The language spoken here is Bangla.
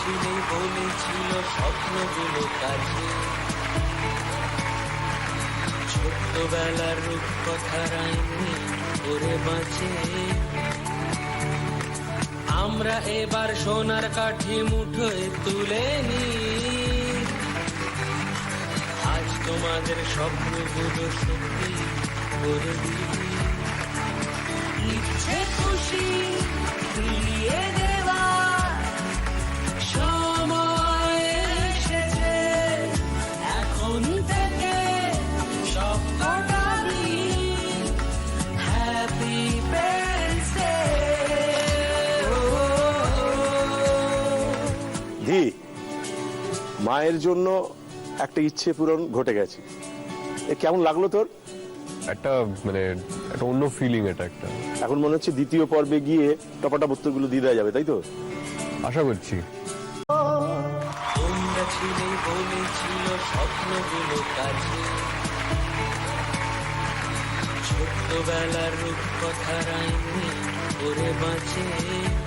ছিলে বলেছিল স্বপ্নগুলো কাছে, ছোট্টবেলার রূপকথার আইনে করে বাঁচে। আমরা এবার সোনার কাঠি মুঠোয় তুলে নি, আজ তোমাদের স্বপ্নগুলো সত্যি করে দিই। ইচ্ছে খুশি ফিরিয়ে দেওয়া সময় এসেছে, এখন থেকে সবকটা দিন হ্যাপি প্যারেন্টস ডে। ধি, মায়ের জন্য একটা ইচ্ছে পূরণ ঘটে গেছে, এ কেমন লাগলো তোর? একটা মানে একটা অন্য ফিলিং, এটা একটা। এখন মনে হচ্ছে দ্বিতীয় পর্বে গিয়ে টপাটপ উত্তরগুলো দিয়ে দেওয়া যাবে, তাই তো? আশা করছি। তোমরা ছিলে বলেছিল স্বপ্নগুলো কাছে, ছোট্টবেলার রূপকথার আইনে করে বাঁচে।